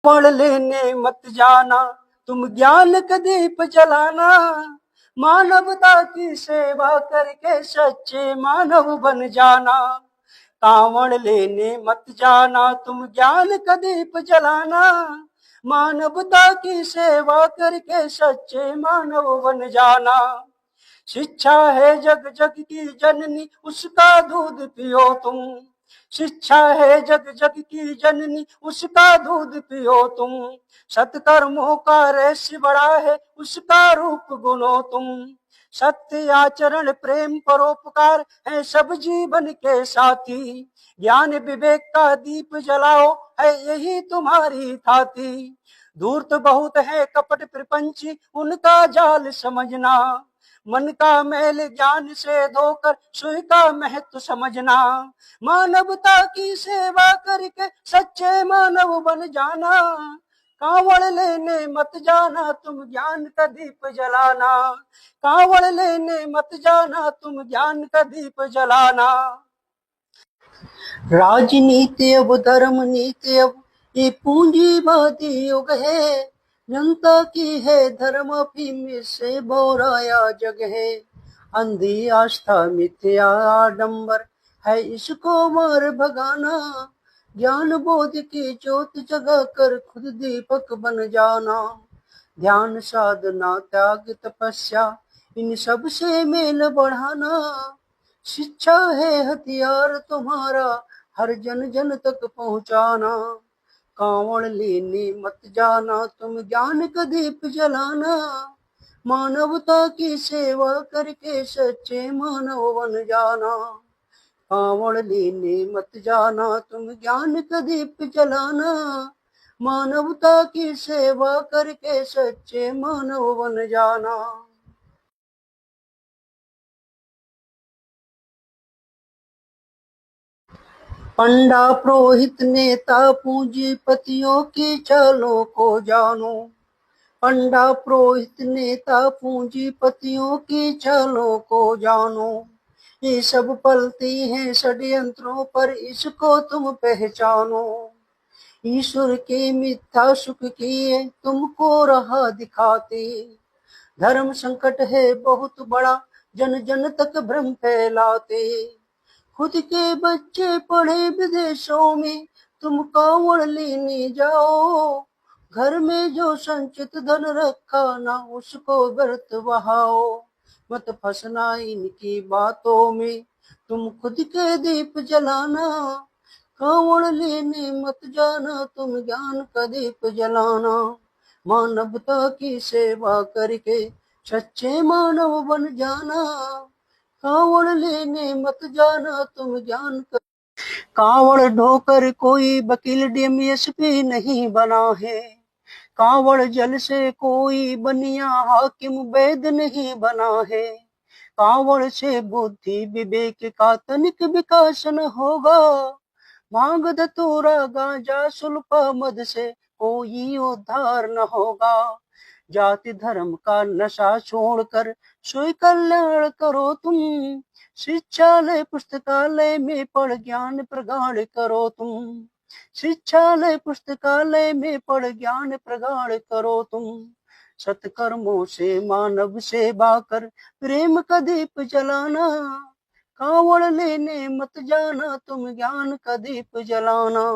पढ़ लेने मत जाना तुम ज्ञान का दीप जलाना, मानवता की सेवा करके सच्चे मानव बन जाना। कांवड़ लेने मत जाना तुम ज्ञान का दीप जलाना, मानवता की सेवा करके सच्चे मानव बन जाना। शिक्षा है जग जग की जननी उसका दूध पियो तुम, शिक्षा है जग जग की जननी उसका दूध पियो तुम। सत्कर्मों का रहस्य बड़ा है उसका रूप गुनो तुम, सत्य आचरण प्रेम परोपकार है सब जीवन के साथी। ज्ञान विवेक का दीप जलाओ है यही तुम्हारी थाती, दूर तो बहुत है कपट प्रपंची उनका जाल समझना, मन का मैल ज्ञान से धोकर सुई का महत्व समझना। मानवता की सेवा करके सच्चे मानव बन जाना, कांवड़ लेने मत जाना तुम ज्ञान का दीप जलाना, कांवड़ लेने मत जाना तुम ज्ञान का दीप जलाना। राजनीति अब धर्म नीति अब ये पूंजीवादी युग है, जनता की है धर्म अफीम से बोराया जग है। अंधी आस्था मिथ्या आडंबर है इसको मार भगाना, ज्ञान बोध की ज्योत जगा कर खुद दीपक बन जाना। ध्यान साधना त्याग तपस्या इन सब से मेल बढ़ाना, शिक्षा है हथियार तुम्हारा हर जन जन तक पहुंचाना। कांवड़ लेने मत जाना तुम ज्ञान का दीप जलाना, मानवता की सेवा करके सच्चे मानव बन जाना। कांवड़ लेने मत जाना तुम ज्ञान का दीप जलाना, मानवता की सेवा करके सच्चे मानव बन जाना। पंडा पुरोहित नेता पूंजीपतियों की चालों को जानो, पंडा पुरोहित नेता पूंजीपतियों की चालों को जानो। ये सब पलती हैं षड्यंत्रों पर इसको तुम पहचानो, ईश्वर के मिथ्या सुख की तुमको राह दिखाते। धर्म संकट है बहुत बड़ा जन जन तक भ्रम फैलाते, खुद के बच्चे पढ़े विदेशों में तुम कांवड़ लेने जाओ। घर में जो संचित धन रखा ना उसको व्यर्थ बहाओ, मत फंसना इनकी बातों में तुम खुद के दीप जलाना। कांवड़ लेने मत जाना तुम ज्ञान का दीप जलाना, मानवता की सेवा करके सच्चे मानव बन जाना। कांवड़ लेने मत जाना तुम ज्ञान का, कांवड़ ढोकर कोई वकील डीएमएसपी नहीं बना है, कांवड़ जल से कोई बनिया हाकिम वैद नहीं बना है। कांवड़ से बुद्धि विवेक का तनिक विकास न होगा, भांग धतूरा गांजा सुल्फा मद से कोई उद्धार न होगा। जाति धर्म का नशा छोड़कर स्वयं कल्याण करो तुम, शिक्षालय पुस्तकालय में पढ़ ज्ञान प्रगाढ़ करो तुम, शिक्षालय पुस्तकालय में पढ़ ज्ञान प्रगाढ़ करो तुम। सत्कर्मों से मानव सेवा कर प्रेम का दीप जलाना, कांवड़ लेने मत जाना तुम ज्ञान का दीप जलाना।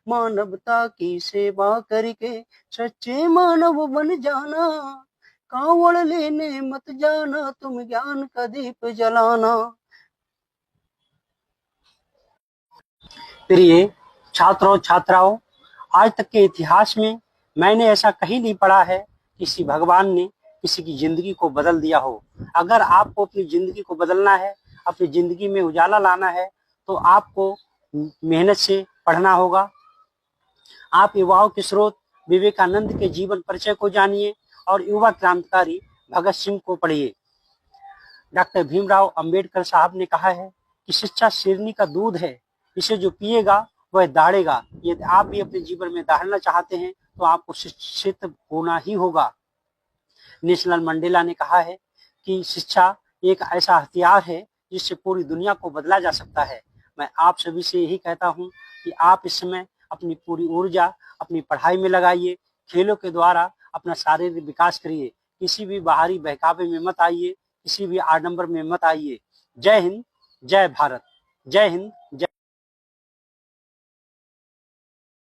मानवता की सेवा करके सच्चे मानव बन जाना, कांवड़ लेने मत जाना तुम ज्ञान का दीप जलाना। प्रिय छात्रों छात्राओं, आज तक के इतिहास में मैंने ऐसा कहीं नहीं पढ़ा है किसी भगवान ने किसी की जिंदगी को बदल दिया हो। अगर आपको अपनी जिंदगी को बदलना है, अपनी जिंदगी में उजाला लाना है, तो आपको मेहनत से पढ़ना होगा। आप युवाओं के स्रोत विवेकानंद के जीवन परिचय को जानिए और युवा क्रांतिकारी भगत सिंह को पढ़िए। डॉक्टर भीमराव अंबेडकर साहब ने कहा है कि शिक्षा शेरनी का दूध है, इसे जो पिएगा वह दाढ़ेगा। यदि आप भी अपने जीवन में दाढ़ना चाहते हैं तो आपको शिक्षित होना ही होगा। नेशनल मंडेला ने कहा है कि शिक्षा एक ऐसा हथियार है जिससे पूरी दुनिया को बदला जा सकता है। मैं आप सभी से यही कहता हूं कि आप इस समय अपनी पूरी ऊर्जा अपनी पढ़ाई में लगाइए, खेलों के द्वारा अपना शारीरिक विकास करिए, किसी भी बाहरी बहकावे में मत आइए, किसी भी आडंबर में मत आइए। जय हिंद, जय भारत, जय हिंद,